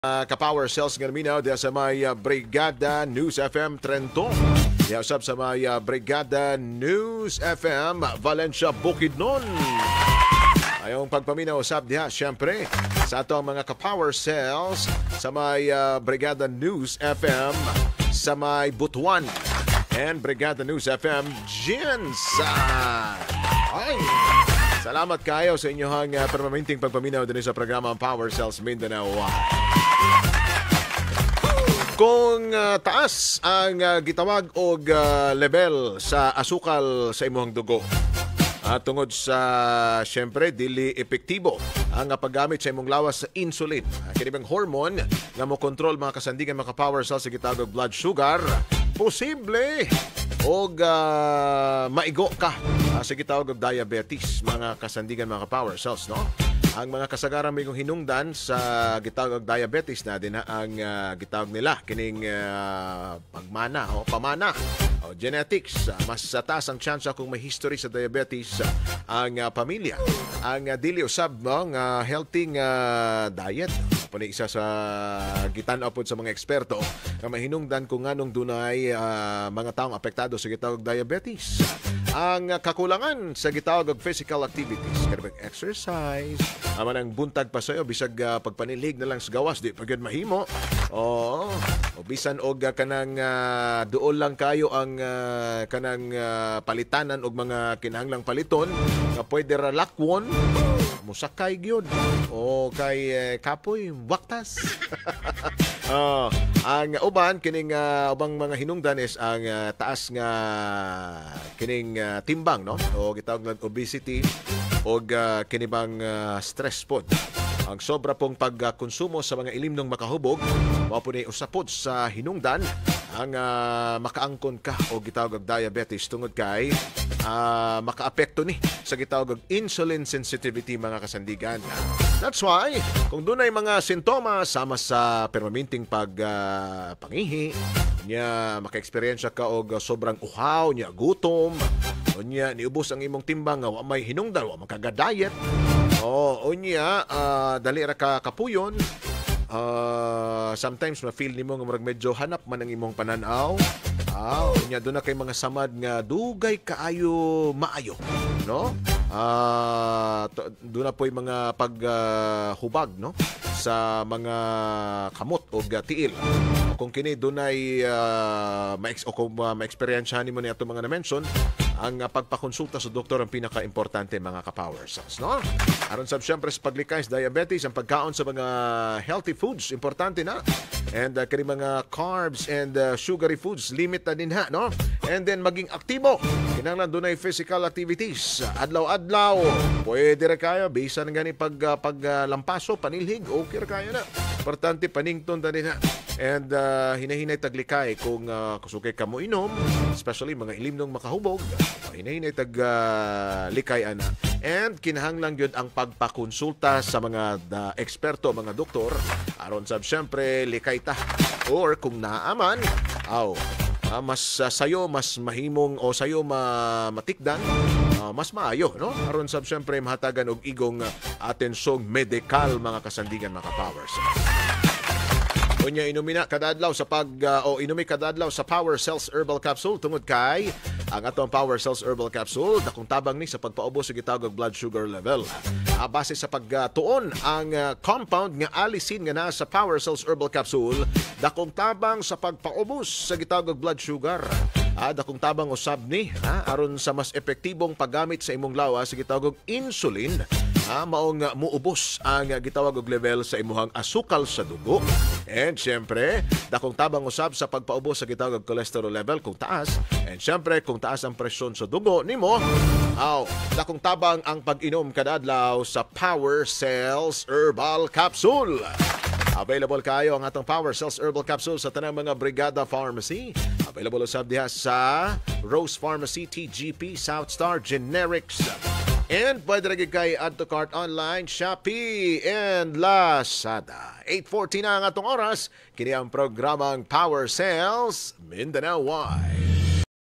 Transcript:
Ka-Power Cells nga naminaw diya sa may Brigada News FM Trento. Diya usab sa may Brigada News FM Valencia Bukidnon. Ayong pagpaminaw usab diya syempre sa ato mga ka-Power Cells sa may Brigada News FM sa may Butuan and Brigada News FM Jinsan. Ay! Salamat kayo sa inyong permanenteng pagpaminaw din sa programa Power Cells Mindanao. Kung taas ang gitawag og level sa asukal sa imong dugo, tungod sa syempre dili epektibo ang paggamit sa imong lawas sa insulin, kini bang hormone nga mo control mga kasandigan mga power cells sa gitawag og blood sugar, posible og maigo ka sa gitawag og diabetes mga kasandigan mga power cells, no? Ang mga kasagaran may hinungdan sa gitawag og diabetes na din ang gitawag nila kining pagmana o pamana o genetics. Mas taas ang chance kung may history sa diabetes ang pamilya. Ang dili usab ng healthy diet. Puni isa sa gitan-aw pod sa mga eksperto nga mahinungdan kung anong dunay mga taong apektado sa gitawag og diabetes. Ang kakulangan sa gitawag og physical activities, kanang exercise, aman ang buntag pa sayo bisag pagpanilig na lang sa gawas di pagyan mahimo. O bisan og kanang duol lang kayo ang kanang palitanan og mga kinahanglang paliton nga pwede ra lakwon musakay gyud o kay kapoy waktas. Ang uban kining ubang mga hinungdan is ang taas nga kining timbang, no? O gitawag nga obesity o kinibang stress pod. Ang sobra pong pagkonsumo sa mga ilimnong makahubog mao po ni usapod sa hinungdan ang makaangkon ka o gitawag og diabetes tungod kay makaapekto ni sa gitawag og insulin sensitivity mga kasandigan. That's why kung dunay mga sintomas sama sa permanenteng pangihi nya maka-eksperyensya ka og sobrang uhaw nya gutom unya niubos ang imong timbang nga wa may hinungdan wa makaga-diet unya dali ra ka kapuyon. Sometimes ma-feel nimo nga murag medyo hanap man ang imong pananaw. Unya doon na kay mga samad nga dugay kaayo maayo, no? Doon na po yung mga paghubag, no? Sa mga kamot o tiil. Kung kini doon ay ma-experiensyahan nimo ni ato mga na-mention, ang pagpakonsulta sa doktor ang pinaka-importante mga ka-power cells, no? Aron sab syempre sa paglikay sa diabetes, ang pagkaon sa mga healthy foods importante na. And kani mga carbs and sugary foods limit na din ha, no? And then maging aktibo. Kinahanglan dunay physical activities. Adlaw-adlaw. Pwede ra kayo bisan gani paglampaso, panilhig, okay ra kayo na. Importante panington ta din ha. And hinahinay taglikay kung kusukay ka mo inom, especially mga ilimnong makahubog, hinahinay taglikay ana. And kinahanglan gyud ang pagpakonsulta sa mga eksperto, mga doktor, aron sab syempre likay ta. Or kung naaman, mas sayo mas mahimong o sayo matikdan, mas maayo, no? Aron sab syempre mahatagan og igong atensyong medikal mga kasandigan mga powers. Unya inumi kadadlaw sa inumi kadadlaw sa Power Cells Herbal Capsule tungod kay ang atong Power Cells Herbal Capsule dakong tabang ni sa pagpaubos sa gitawag og blood sugar level. Base sa pagtuon ang compound nga alisin nga naa sa Power Cells Herbal Capsule dakong tabang sa pagpaubos sa gitawag og blood sugar. Dakong tabang usab ni aron sa mas epektibong paggamit sa imong lawas sa gitawag og insulin. Maong muubos ang gitawag og level sa imuhang asukal sa dugo. And syempre, dakong tabang usab sa pagpaubos sa gitawag og cholesterol level kung taas. And syempre, kung taas ang presyon sa dugo nimo, dakong tabang ang pag-inom kadadlaw sa Power Cells Herbal Capsule. Available kayo ang atong Power Cells Herbal Capsule sa tanang mga Brigada Pharmacy. Available usab diha sa Rose Pharmacy, TGP, Southstar, Generics. And pwede rin kay add to cart online, Shopee, and Lazada. 8:40 na ang atong oras. Kini ang programang Power Cells Mindanao Wide.